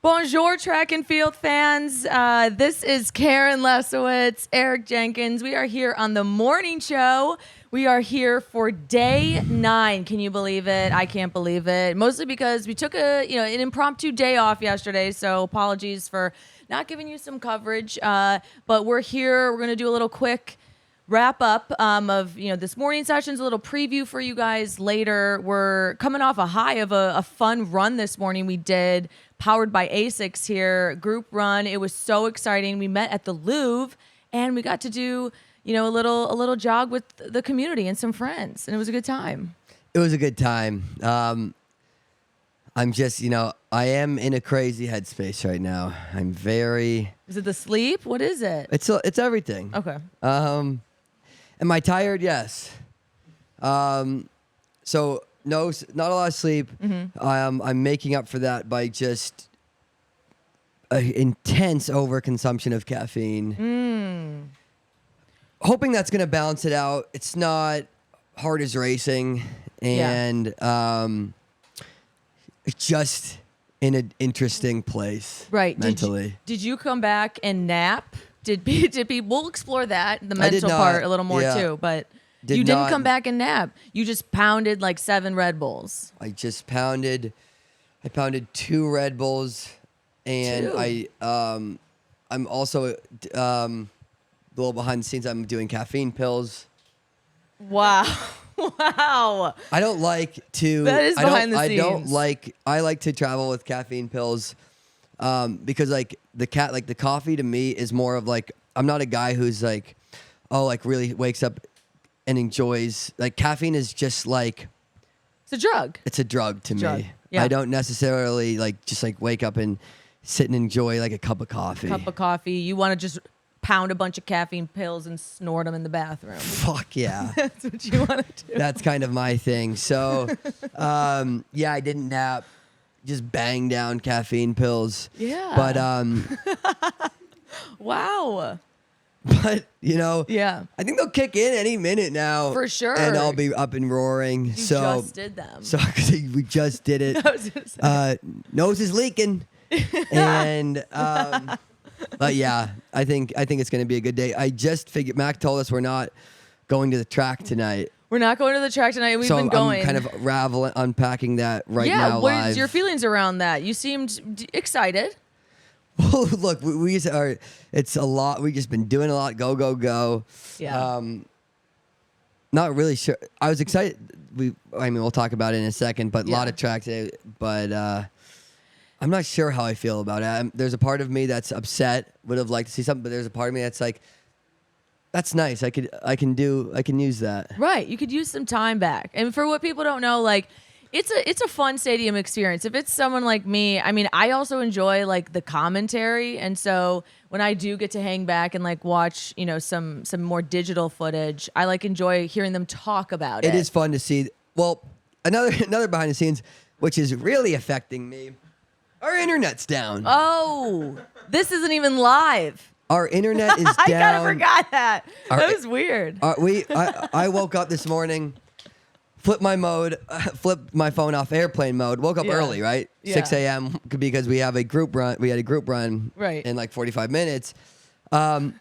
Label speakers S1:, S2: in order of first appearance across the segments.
S1: Bonjour, track and field fans. This is Karen Lesowitz, Eric Jenkins. We are here on the morning show. We are here for day 9. Can you believe it? I can't believe it. Mostly because we took an impromptu day off yesterday. So apologies for not giving you some coverage. But we're here. We're going to do a little quick wrap up of this morning sessions, a little preview for you guys later. We're coming off a high of a fun run this morning we did, powered by Asics here, group run. It was so exciting. We met at the Louvre and we got to do a little jog with the community and some friends, and it was a good time.
S2: It was a good time. I'm just, I am in a crazy headspace right now. I'm very.
S1: Is it the sleep? What is it?
S2: It's everything.
S1: Okay.
S2: Am I tired? Yes. So no, not a lot of sleep. Mm-hmm. I'm making up for that by just an intense overconsumption of caffeine. Hoping that's going to balance it out. It's not hard as racing, and it's just in an interesting place,
S1: right?
S2: Mentally.
S1: Did you come back and nap? Did people? We'll explore that, the mental part, a little more too. But you didn't come back and nap. You just pounded like 7 Red Bulls.
S2: I pounded 2 Red Bulls, and
S1: 2.
S2: I'm also a little behind the scenes. I'm doing caffeine pills.
S1: Wow. Wow.
S2: I don't like to.
S1: That is behind the scenes.
S2: I like to travel with caffeine pills, because the coffee to me is more of like, I'm not a guy who's like, really wakes up and enjoys, like, caffeine is just like,
S1: it's a drug.
S2: It's a drug to me.
S1: Yeah.
S2: I don't necessarily just wake up and sit and enjoy like a cup of coffee.
S1: You want to just pound a bunch of caffeine pills and snort them in the bathroom.
S2: Fuck yeah.
S1: That's what you want to do.
S2: That's kind of my thing. So, I didn't nap. Just bang down caffeine pills.
S1: Yeah.
S2: But
S1: wow.
S2: But
S1: yeah.
S2: I think they'll kick in any minute now.
S1: For sure.
S2: And I'll be up and roaring.
S1: You just did them.
S2: So we just did it.
S1: I was gonna say.
S2: Nose is leaking. And but yeah, I think it's gonna be a good day. I just figured Mac told us we're not going to the track tonight.
S1: We're not going to the track tonight. We've been going.
S2: I'm kind of unpacking that right now.
S1: Yeah, what
S2: live.
S1: is your feelings around that? You seemed excited.
S2: Well, look, we are. It's a lot. We just been doing a lot. Go, go, go.
S1: Yeah.
S2: Not really sure. I was excited. We'll talk about it in a second. But a lot of tracks. But I'm not sure how I feel about it. There's a part of me that's upset. Would have liked to see something. But there's a part of me that's like, that's nice. I can use that.
S1: Right. You could use some time back. And for what people don't know, like, it's a fun stadium experience. If it's someone like me, I also enjoy like the commentary, and so when I do get to hang back and like watch, some more digital footage, I enjoy hearing them talk about it.
S2: It is fun to see. Well, another behind the scenes, which is really affecting me. Our internet's down.
S1: Oh, this isn't even live.
S2: Our internet is down.
S1: I kind of forgot that. That was weird.
S2: I woke up this morning. Flipped my phone off airplane mode. Woke up early, right?
S1: Yeah.
S2: 6 a.m. because we have a group run. We had a group run in like 45 minutes. And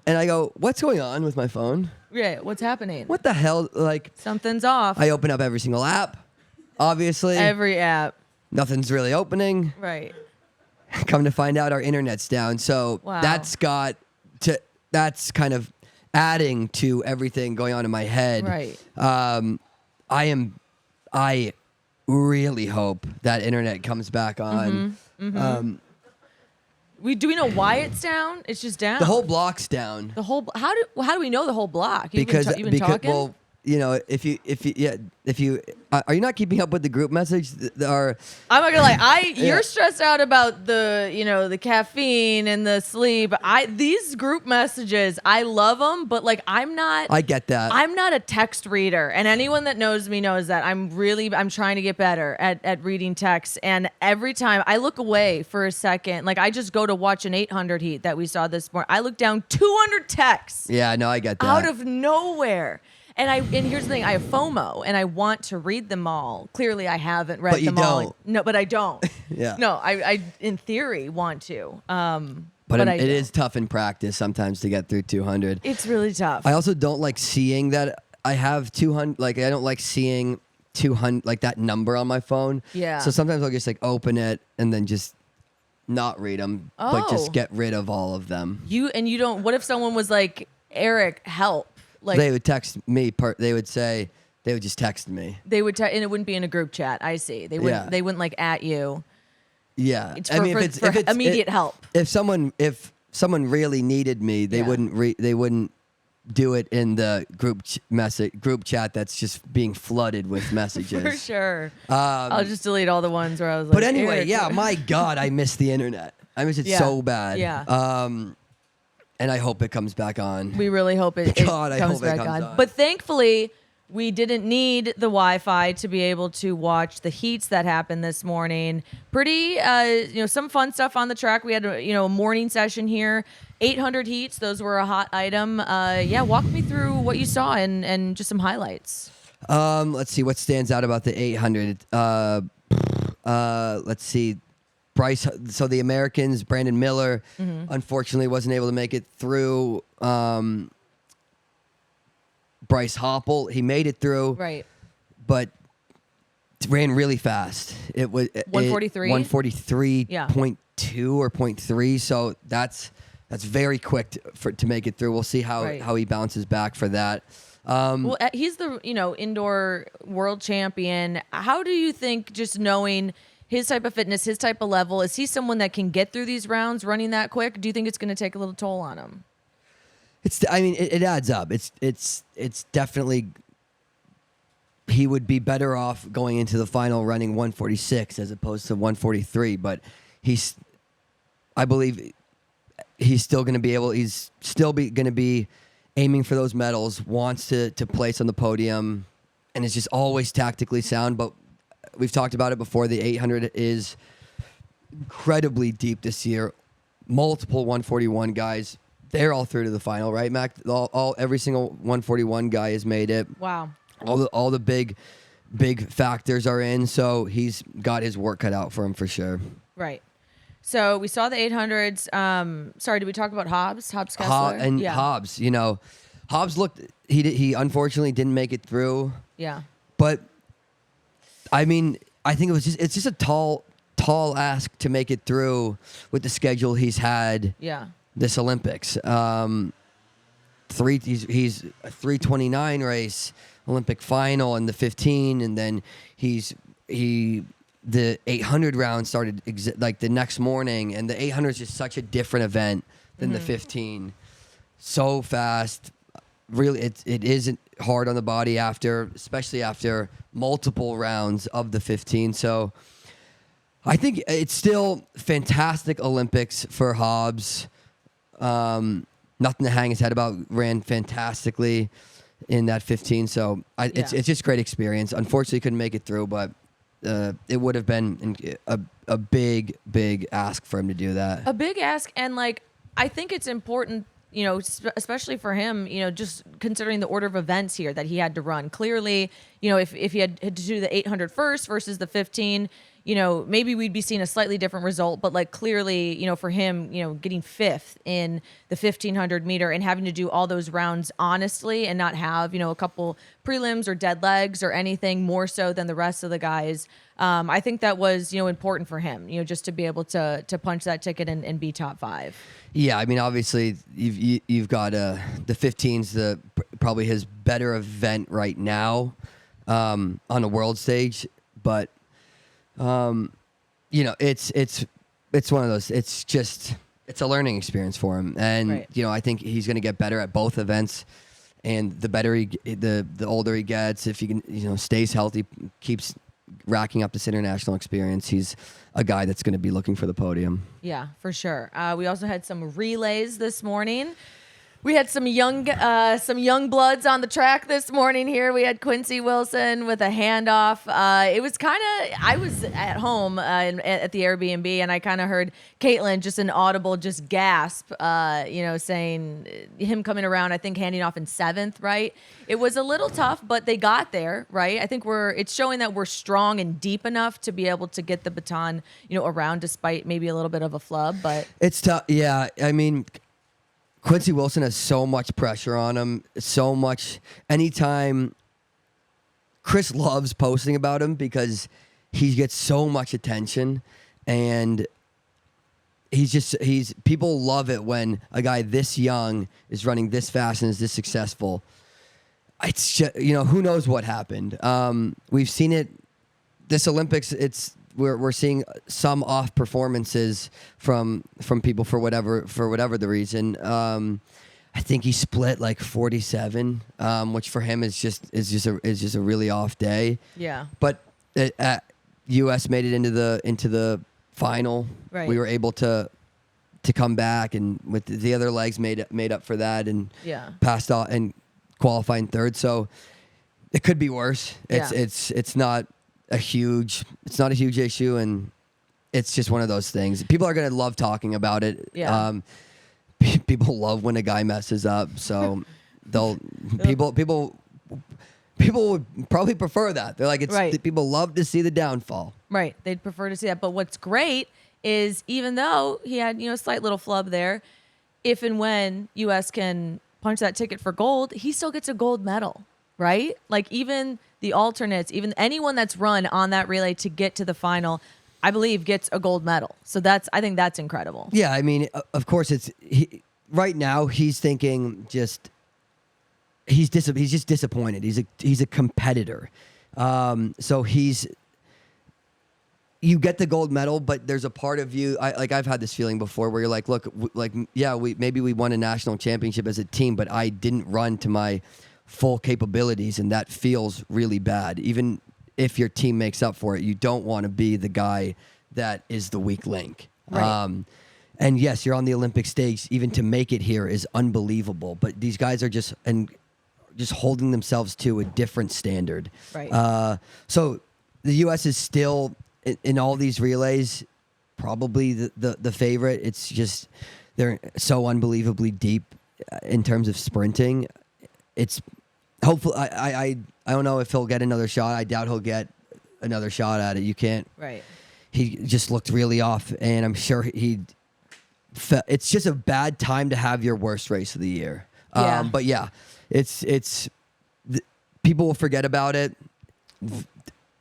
S2: I go, what's going on with my phone?
S1: Yeah, what's happening?
S2: What the hell? Like,
S1: something's off.
S2: I open up every single app, obviously.
S1: Every app.
S2: Nothing's really opening.
S1: Right.
S2: Come to find out, our internet's down. So that's kind of adding to everything going on in my head.
S1: Right.
S2: I really hope that internet comes back on.
S1: Do we know why it's down? It's just down.
S2: The whole block's down.
S1: How do we know the whole block? You've been talking?
S2: Well, if you are you not keeping up with the group message? I'm
S1: not gonna lie. You're stressed out about the caffeine and the sleep. These group messages, I love them, but like I'm not.
S2: I get that.
S1: I'm not a text reader, and anyone that knows me knows that I'm trying to get better at reading text. And every time I look away for a second, like I just go to watch an 800 heat that we saw this morning, I look down 200 texts.
S2: Yeah, no, I get that.
S1: Out of nowhere. And here's the thing, I have FOMO and I want to read them all. Clearly I haven't read them all.
S2: Don't.
S1: No, but I don't.
S2: Yeah.
S1: No, I in theory want to.
S2: But
S1: I
S2: it
S1: don't.
S2: is tough in practice sometimes to get through 200.
S1: It's really tough.
S2: I also don't like seeing that I have 200. Like, I don't like seeing 200, like that number on my phone.
S1: Yeah.
S2: So sometimes I'll just like open it and then just not read them, but
S1: Oh.
S2: just get rid of all of them.
S1: You don't. What if someone was like, Eric, help? Like
S2: They would text me. They would just text me.
S1: they would, and it wouldn't be in a group chat. I see. They wouldn't.
S2: Yeah.
S1: They wouldn't like at you.
S2: Yeah.
S1: It's for immediate help.
S2: If someone really needed me, they
S1: Yeah.
S2: wouldn't do it in the group chat that's just being flooded with messages.
S1: For sure. I'll just delete all the ones where I was like.
S2: But anyway,
S1: Eric,
S2: yeah, my God, I miss the internet. I miss it
S1: Yeah.
S2: so bad.
S1: Yeah.
S2: And I hope it comes back on.
S1: We really hope it
S2: God, I
S1: comes
S2: hope it
S1: back
S2: comes
S1: on.
S2: on.
S1: But thankfully, we didn't need the Wi-Fi to be able to watch the heats that happened this morning. Pretty, some fun stuff on the track. We had a morning session here. 800 heats. Those were a hot item. Walk me through what you saw and just some highlights.
S2: Let's see what stands out about the 800. Let's see. Bryce. So the Americans, Brandon Miller, unfortunately wasn't able to make it through. Bryce Hoppel, he made it through,
S1: Right.
S2: but ran really fast. It was
S1: 143?
S2: 143.2 or 0.3. So that's very quick to make it through. We'll see how he bounces back for that.
S1: Well, he's the indoor world champion. How do you think, just knowing his type of fitness, his type of level, is he someone that can get through these rounds running that quick? Do you think it's going to take a little toll on him?
S2: It adds up. It's definitely, he would be better off going into the final running 146 as opposed to 143. But I believe he's still going to be able. He's still going to be aiming for those medals. Wants to place on the podium, and is just always tactically sound. But we've talked about it before. The 800 is incredibly deep this year. Multiple 141 guys. They're all through to the final, right, Mac? Every single 141 guy has made it.
S1: Wow.
S2: All the big factors are in, so he's got his work cut out for him for sure.
S1: Right. So we saw the 800s. Sorry, did we talk about Hobbs? Hobbs Kessler?
S2: Hobbs, Hobbs looked. He unfortunately didn't make it through.
S1: Yeah.
S2: But I think it's just a tall ask to make it through with the schedule he's had.
S1: Yeah.
S2: This Olympics. He's a 3:29 race, Olympic final, and the 15, and then the 800 round started like the next morning, and the 800 is just such a different event than the 15. So fast, really, it isn't hard on the body especially after multiple rounds of the 15. So I think it's still fantastic Olympics for Hobbs. Nothing to hang his head about. Ran fantastically in that 15. So it's just great experience. Unfortunately, couldn't make it through, but it would have been a big ask for him to do that.
S1: A big ask, and I think it's important, especially for him, just considering the order of events here that he had to run. Clearly, if he had to do the 800 first versus the 15, maybe we'd be seeing a slightly different result, but clearly, for him, getting fifth in the 1500 meter and having to do all those rounds honestly and not have, a couple prelims or dead legs or anything more so than the rest of the guys. I think that was, important for him, just to be able to punch that ticket and be top 5.
S2: Yeah. Obviously you've got, the 15's probably his better event right now, on a world stage, but, it's one of those. It's a learning experience for him, and
S1: right.
S2: I think he's going to get better at both events. And the better the older he gets, if he can, stays healthy, keeps racking up this international experience, he's a guy that's going to be looking for the podium.
S1: Yeah, for sure. We also had some relays this morning. We had some young bloods on the track this morning here. We had Quincy Wilson with a handoff. It was kind of, I was at home at the Airbnb, and I kind of heard Caitlin just an audible just gasp, saying him coming around, I think handing off in 7th, right? It was a little tough, but they got there, right? I think it's showing that we're strong and deep enough to be able to get the baton, around despite maybe a little bit of a flub, but.
S2: It's tough. Yeah. I mean, Quincy Wilson has so much pressure on him, so much. Anytime Chris loves posting about him because he gets so much attention, and people love it when a guy this young is running this fast and is this successful. It's just, who knows what happened. We've seen it this Olympics. We're seeing some off performances from people for whatever the reason. I think he split like 47, which for him is just a really off day.
S1: Yeah.
S2: But U.S. made it into the final.
S1: Right.
S2: We were able to come back, and with the other legs made up for that, and passed off and qualifying 3rd. So it could be worse. It's not a huge issue, and it's just one of those things. People are going to love talking about it.
S1: Yeah.
S2: People love when a guy messes up, so people would probably prefer that. They're like, it's
S1: right.
S2: People love to see the downfall.
S1: Right. They'd prefer to see that. But what's great is even though he had, a slight little flub there, if and when U.S. can punch that ticket for gold, he still gets a gold medal, right? Like even the alternates, even anyone that's run on that relay to get to the final, I believe gets a gold medal. So I think that's incredible.
S2: Yeah. I mean, of course right now he's thinking he's just disappointed. He's a competitor. So you get the gold medal, but there's a part of you, I've had this feeling before where you're like, look, maybe we won a national championship as a team, but I didn't run to my full capabilities, and that feels really bad. Even if your team makes up for it, you don't want to be the guy that is the weak link.
S1: Right.
S2: And yes, you're on the Olympic stage. Even to make it here is unbelievable. But these guys are just holding themselves to a different standard.
S1: Right.
S2: So the U.S. is still in all these relays probably the favorite. It's just they're so unbelievably deep in terms of sprinting. It's hopefully I don't know if he'll get another shot. I doubt he'll get another shot at it. You can't.
S1: Right.
S2: He just looked really off, and I'm sure it's just a bad time to have your worst race of the year.
S1: Yeah.
S2: But yeah, people will forget about it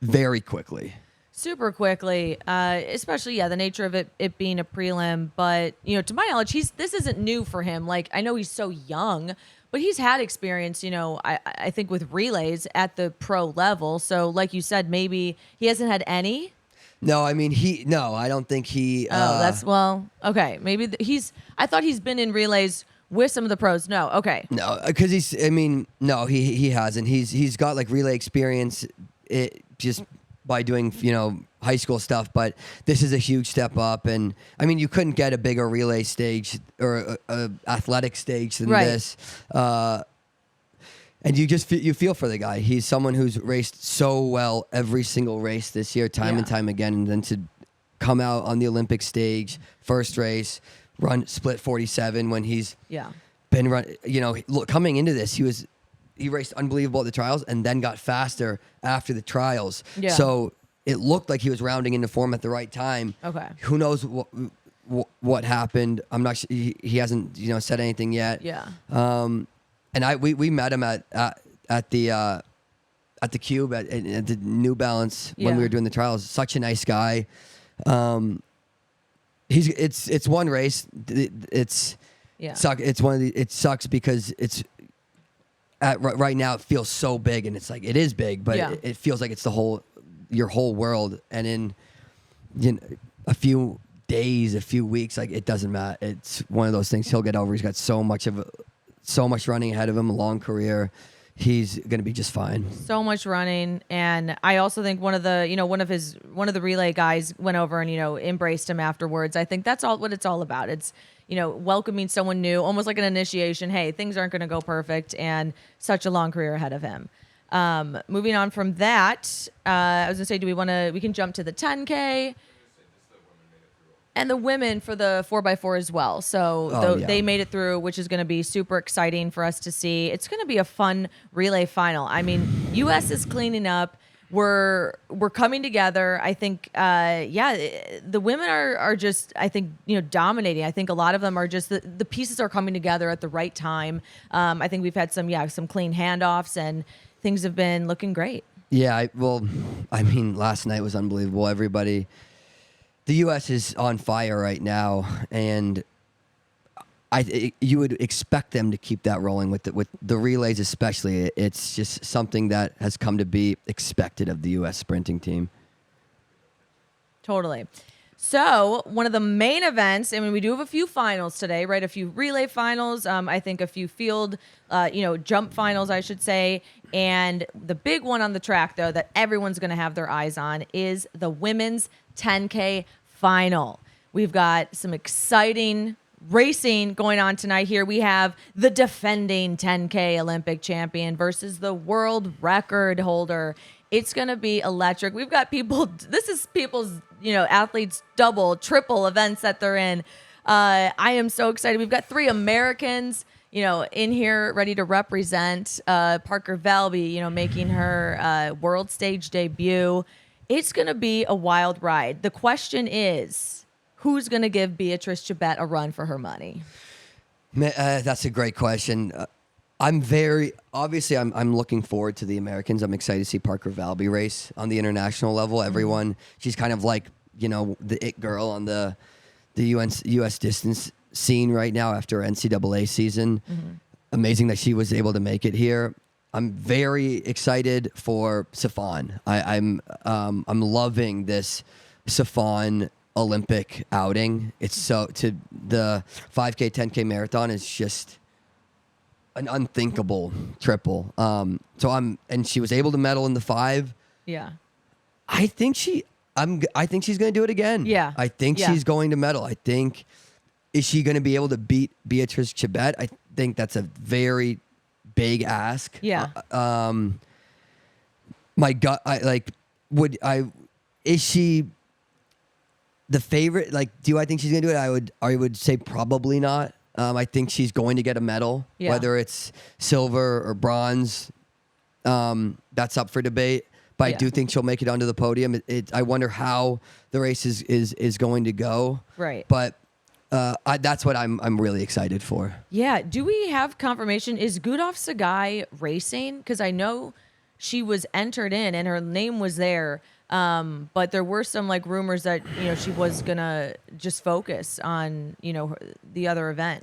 S2: very quickly.
S1: Super quickly, especially the nature of it being a prelim. But to my knowledge, this isn't new for him. Like I know he's so young, but he's had experience. I think with relays at the pro level. So like you said, maybe he hasn't had any.
S2: No, I mean I don't think he.
S1: Okay. Maybe I thought he's been in relays with some of the pros. No, okay.
S2: No, because he hasn't. He's got like relay experience. Just by doing, high school stuff, but this is a huge step up. And I mean, you couldn't get a bigger relay stage or a athletic stage than this. And you feel for the guy. He's someone who's raced so well every single race this year, time and time again. And then to come out on the Olympic stage, first race, run split 47 when he's been run, coming into this, he raced unbelievable at the trials and then got faster after the trials. Yeah. So it looked like he was rounding into form at the right time. Okay. Who knows what happened? I'm not sure. He hasn't said anything yet. Yeah. And we met him at the Cube at the New Balance when we were doing the trials. Such a nice guy. It's one race. It sucks because it's. Right now, it feels so big, and it's like it is big, but it feels like it's your whole world. And in a few days, a few weeks, like it doesn't matter. It's one of those things he'll get over. He's got so much running ahead of him, a long career. He's going to be just fine.
S1: So much running, and I also think one of the relay guys went over and embraced him afterwards. I think that's what it's all about. It's welcoming someone new, almost like an initiation. Hey, things aren't going to go perfect, and such a long career ahead of him. Moving on from that, I was going to say, we can jump to the 10K. And the women for the 4x4 as well. So they made it through, which is going to be super exciting for us to see. It's going to be a fun relay final. I mean, U.S. is cleaning up. We're coming together. I think, the women are just, I think, dominating. I think a lot of them are just, the pieces are coming together at the right time. I think we've had some clean handoffs, and things have been looking great.
S2: Yeah, last night was unbelievable. The U.S. is on fire right now, and you would expect them to keep that rolling with the relays, especially. It's just something that has come to be expected of the U.S. sprinting team.
S1: Totally. So one of the main events, we do have a few finals today, right? A few relay finals. I think a few field, jump finals, I should say. And the big one on the track, though, that everyone's going to have their eyes on is the women's 10K final. We've got some exciting racing going on tonight here. We have the defending 10K Olympic champion versus the world record holder. It's going to be electric. We've got this is people's, athletes double, triple events that they're in. I am so excited. We've got 3 Americans, in here ready to represent. Parker Velby, making her world stage debut. It's going to be a wild ride. The question is, who's going to give Beatrice Chebet a run for her money?
S2: That's a great question. I'm looking forward to the Americans. I'm excited to see Parker Velby race on the international level. Everyone, she's kind of like, the it girl on the U.S. distance scene right now after her NCAA season. Mm-hmm. Amazing that she was able to make it here. I'm very excited for Safon. I'm loving this Safon Olympic outing. It's the 5K, 10K marathon is just an unthinkable triple. And she was able to medal in the 5.
S1: Yeah.
S2: I think she's going to do it again.
S1: Yeah.
S2: I think she's going to medal. Is she going to be able to beat Beatrice Chebet? I think that's a very big ask.
S1: Yeah.
S2: My gut, is she the favorite? Do I think she's gonna do it? I would say probably not. I think she's going to get a medal, whether it's silver or bronze. That's up for debate. But I do think she'll make it onto the podium. I wonder how the race is going to go.
S1: Right.
S2: But that's what I'm really excited for.
S1: Yeah. Do we have confirmation? Is Gudov Sagai racing? Because I know she was entered in and her name was there. But there were some rumors that, she was going to just focus on, the other event.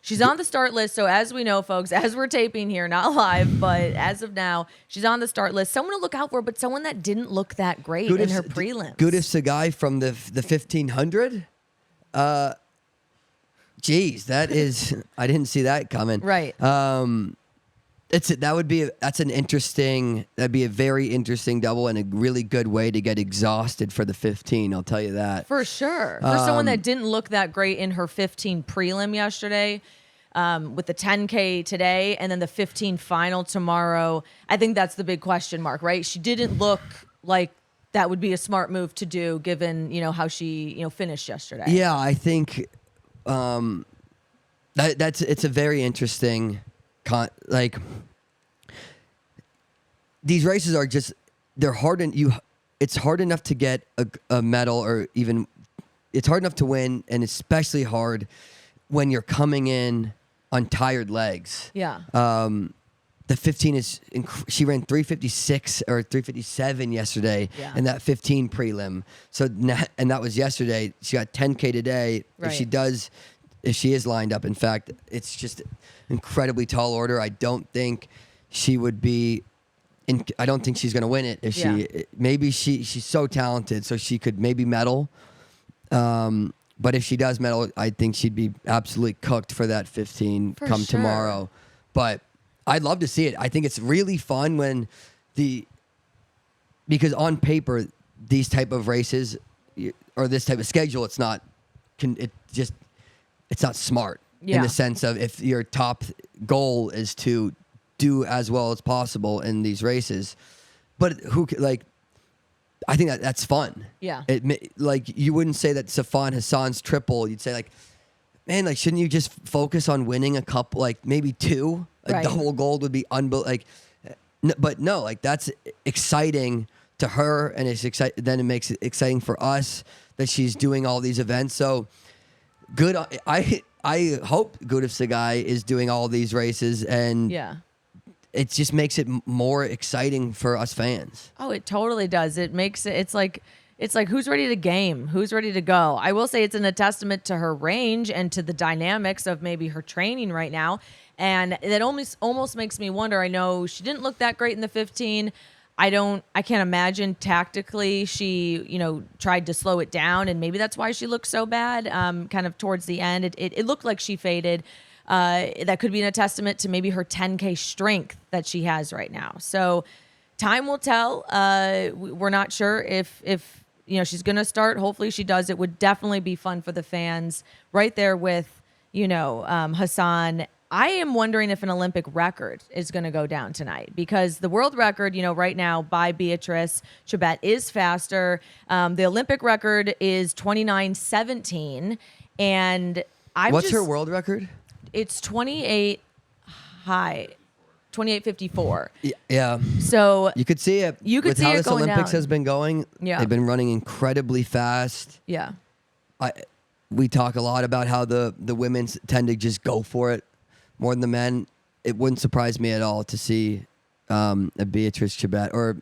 S1: She's on the start list. So as we know, folks, as we're taping here, not live, but as of now, she's on the start list. Someone to look out for, but someone that didn't look that great in her prelims.
S2: Gudov Sagai from the 1500. Geez, I didn't see that coming.
S1: Right.
S2: That'd be a very interesting double and a really good way to get exhausted for the 15. I'll tell you that.
S1: For sure. For someone that didn't look that great in her 15 prelim yesterday, with the 10K today and then the 15 final tomorrow, I think that's the big question mark, right? She didn't look like that would be a smart move to do given, how she, finished yesterday.
S2: Yeah, I think it's a very interesting these races are just, they're hard, and it's hard enough to get a medal, or even it's hard enough to win, and especially hard when you're coming in on tired legs.
S1: Yeah.
S2: The 15 is she ran 3:56 or 3:57 yesterday in that 15 prelim. So and that was yesterday. She got 10K today.
S1: Right.
S2: If she is lined up, in fact, it's just incredibly tall order. I don't think she would be. I don't think she's going to win it. Maybe she's so talented, so she could maybe medal. But if she does medal, I think she'd be absolutely cooked for that 15 tomorrow. But I'd love to see it. I think it's really fun because on paper, these type of races or this type of schedule, it's not it's not smart
S1: Yeah.
S2: in the sense of if your top goal is to do as well as possible in these races. But I think that's fun.
S1: Yeah.
S2: Like you wouldn't say that Safan Hassan's triple. You'd say like, man, like shouldn't you just focus on winning a couple, like maybe two? A
S1: Right.
S2: double gold would be unbelievable. But no, like that's exciting to her, and it's exciting. Then it makes it exciting for us that she's doing all these events. So good. I hope Gudaf Sagai is doing all these races, and
S1: Yeah.
S2: it just makes it more exciting for us fans.
S1: Oh, it totally does. It makes it. It's like who's ready to game? Who's ready to go? I will say it's a testament to her range and to the dynamics of maybe her training right now. And that almost makes me wonder. I know she didn't look that great in the 15. I can't imagine tactically she, tried to slow it down, and maybe that's why she looked so bad. Kind of towards the end, it looked like she faded. That could be a testament to maybe her 10K strength that she has right now. So time will tell. We're not sure if she's going to start. Hopefully she does. It would definitely be fun for the fans right there with, Hassan. I am wondering if an Olympic record is going to go down tonight, because the world record, right now by Beatrice Chebet is faster. The Olympic record is 29:17. And
S2: What's her world record?
S1: It's 28:54.
S2: Yeah.
S1: So
S2: you could see it.
S1: You could
S2: with
S1: see
S2: how
S1: it
S2: this
S1: going
S2: Olympics
S1: down.
S2: has been going.
S1: Yeah.
S2: They've been running incredibly fast.
S1: Yeah.
S2: We talk a lot about how the women tend to just go for it more than the men. It wouldn't surprise me at all to see a Beatrice Chebet or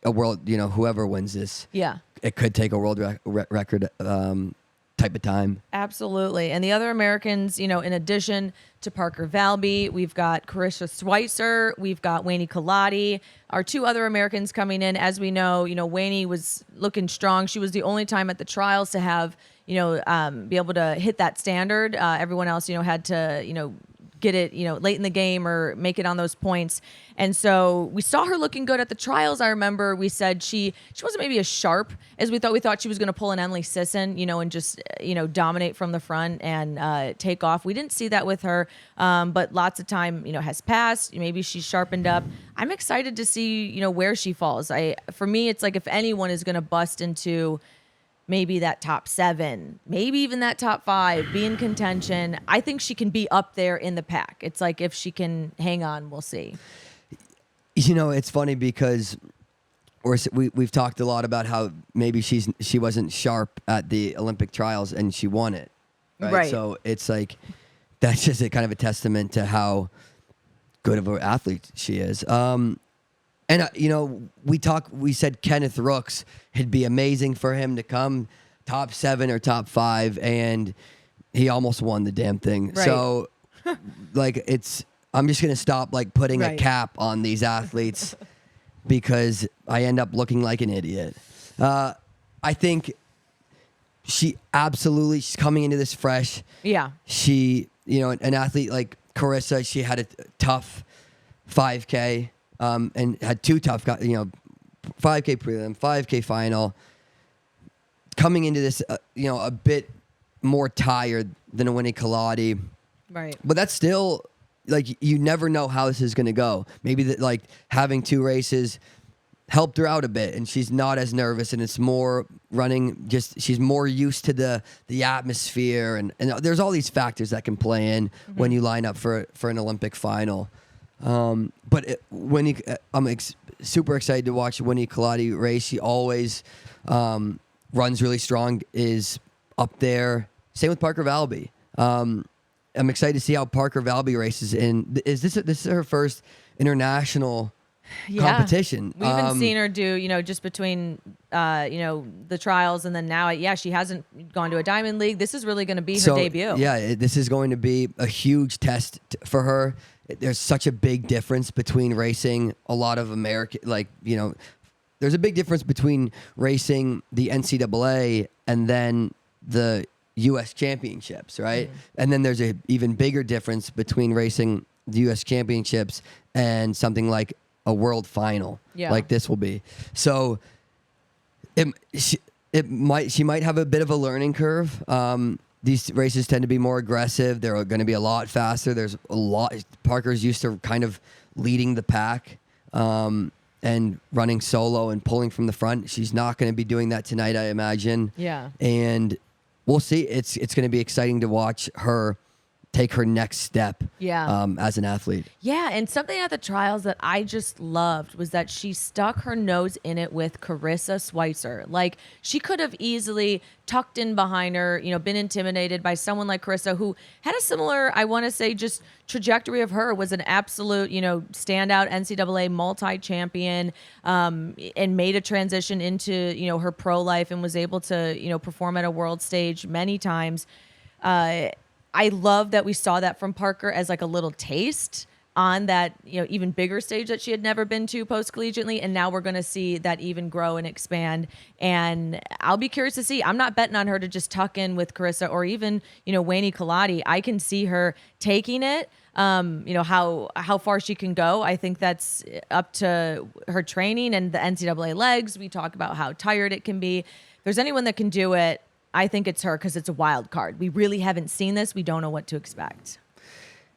S2: a world, whoever wins this.
S1: Yeah.
S2: It could take a world record type of time.
S1: Absolutely. And the other Americans, in addition to Parker Valby, we've got Carissa Schweitzer, we've got Wayne Kaladi, our two other Americans coming in. As we know, Wayne was looking strong. She was the only time at the trials to have, be able to hit that standard. Everyone else, had to, get it, late in the game or make it on those points. And so we saw her looking good at the trials. I remember we said she wasn't maybe as sharp as we thought. We thought she was going to pull an Emily Sisson, and just, dominate from the front and take off. We didn't see that with her, but lots of time, has passed. Maybe she's sharpened up. I'm excited to see, where she falls. For me, it's like if anyone is going to bust into maybe that top 7, maybe even that top 5, be in contention, I think she can be up there in the pack. It's like if she can hang on, we'll see.
S2: It's funny because we've talked a lot about how maybe she wasn't sharp at the Olympic trials and she won it. Right. So it's like that's just a kind of a testament to how good of an athlete she is. And we said Kenneth Rooks, it'd be amazing for him to come top 7 or top 5, and he almost won the damn thing.
S1: Right.
S2: So, I'm just gonna stop putting a
S1: Right.
S2: cap on these athletes because I end up looking like an idiot. I think she's coming into this fresh.
S1: Yeah.
S2: She, an athlete like Carissa, she had a tough 5K. And had 2 tough, 5K prelim, 5K final. Coming into this, a bit more tired than a Winnie Kaladi.
S1: Right.
S2: But that's still, you never know how this is going to go. Maybe having 2 races helped her out a bit, and she's not as nervous, and it's more running. She's more used to the atmosphere, and there's all these factors that can play in when you line up for an Olympic final. But I'm super excited to watch Winnie Kaladi race. She always runs really strong, is up there. Same with Parker Valby. I'm excited to see how Parker Valby races. And this is her first international competition.
S1: We haven't seen her do, just between, the trials and then now, she hasn't gone to a Diamond League. This is really going to be her debut.
S2: Yeah, this is going to be a huge test for her. There's such a big difference between racing a lot of American, there's a big difference between racing the NCAA and then the U.S. championships, right? And then there's a even bigger difference between racing the U.S. championships and something like a world final, like this will be. So She might have a bit of a learning curve. These races tend to be more aggressive. They're going to be a lot faster. There's a lot. Parker's used to kind of leading the pack and running solo and pulling from the front. She's not going to be doing that tonight, I imagine.
S1: Yeah.
S2: And we'll see. It's going to be exciting to watch her take her next step as an athlete.
S1: Yeah, and something at the trials that I just loved was that she stuck her nose in it with Carissa Schweitzer. Like, she could have easily tucked in behind her, been intimidated by someone like Carissa, who had a similar, I want to say, just trajectory of her, was an absolute, standout NCAA multi-champion, and made a transition into, her pro life and was able to, perform at a world stage many times. I love that we saw that from Parker as like a little taste on that, even bigger stage that she had never been to post-collegiately. And now we're going to see that even grow and expand. And I'll be curious to see. I'm not betting on her to just tuck in with Carissa or even, Wayne Kaladi. I can see her taking it. How far she can go. I think that's up to her training and the NCAA legs. We talk about how tired it can be. If there's anyone that can do it, I think it's her, because it's a wild card. We really haven't seen this. We don't know what to expect.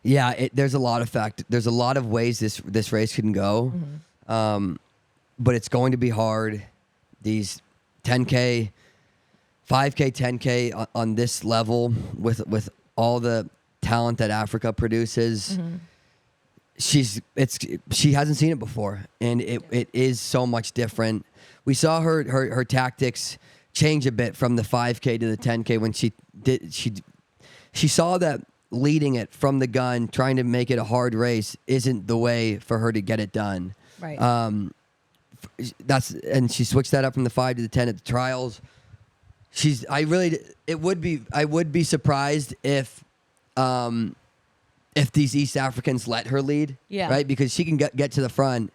S2: Yeah, there's a lot of ways this race can go, but it's going to be hard. These 10K, 5K, 10K on this level with all the talent that Africa produces. She hasn't seen it before, and it is so much different. We saw her tactics change a bit from the 5K to the 10K when she saw that leading it from the gun, trying to make it a hard race, isn't the way for her to get it done.
S1: Right.
S2: And she switched that up from the 5 to the 10 at the trials. I would be surprised if these East Africans let her lead.
S1: Yeah.
S2: Right, because she can get to the front,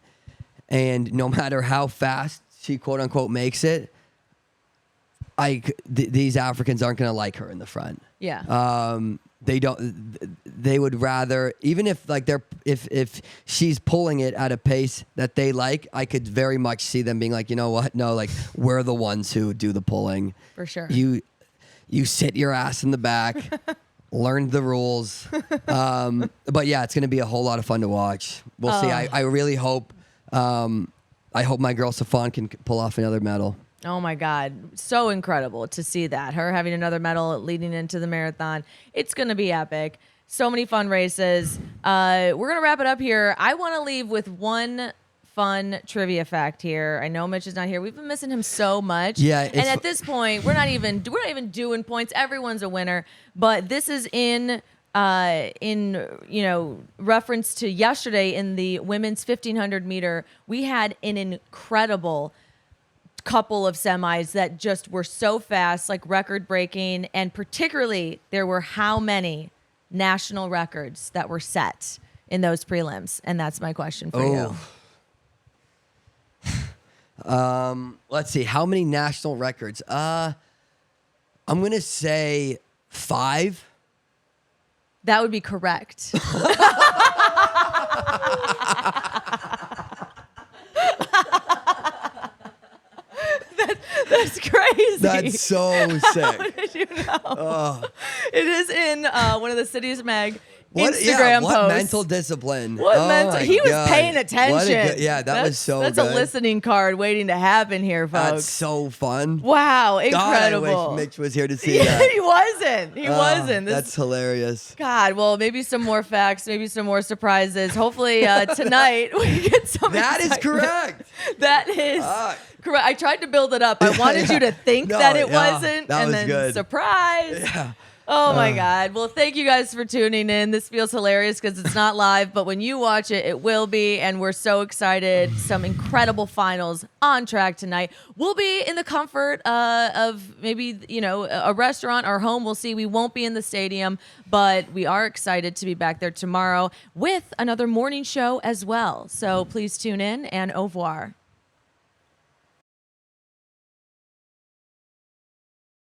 S2: and no matter how fast she quote unquote makes it, these Africans aren't going to like her in the front.
S1: Yeah.
S2: They don't. They would rather, even if if she's pulling it at a pace that they like, I could very much see them being like, you know what? No, like, we're the ones who do the pulling.
S1: For sure.
S2: You sit your ass in the back, learn the rules. But yeah, it's going to be a whole lot of fun to watch. We'll see. I really hope. I hope my girl Safon can pull off another medal.
S1: Oh my God. So incredible to see that. Her having another medal leading into the marathon. It's going to be epic. So many fun races. We're going to wrap it up here. I want to leave with one fun trivia fact here. I know Mitch is not here. We've been missing him so much.
S2: Yeah.
S1: And at this point, we're not even doing points. Everyone's a winner. But this is in reference to yesterday in the women's 1500 meter. We had an incredible couple of semis that just were so fast, like record breaking, and particularly there were how many national records that were set in those prelims? And that's my question for you.
S2: Let's see, how many national records? I'm gonna say 5.
S1: That would be correct. That's crazy.
S2: That's so sick.
S1: How did you know?
S2: Oh.
S1: It is in one of the Cities Mag Instagram
S2: what
S1: posts.
S2: mental discipline.
S1: He was
S2: God.
S1: paying attention.
S2: That was so
S1: that's
S2: good.
S1: A listening card waiting to happen here, folks.
S2: That's so fun.
S1: Wow, incredible.
S2: God, I wish Mitch was here to see that.
S1: He wasn't.
S2: That's hilarious.
S1: God, well, maybe some more facts, maybe some more surprises. Hopefully tonight we get some
S2: That
S1: excitement.
S2: is correct.
S1: That is correct. I tried to build it up. I wanted you to think that it wasn't,
S2: that
S1: and
S2: was
S1: then
S2: good.
S1: surprise.
S2: Yeah.
S1: Oh my God. Well, thank you guys for tuning in. This feels hilarious because it's not live, but when you watch it, it will be. And we're so excited. Some incredible finals on track tonight. We'll be in the comfort of maybe, a restaurant or home. We'll see. We won't be in the stadium, but we are excited to be back there tomorrow with another morning show as well. So please tune in and au revoir.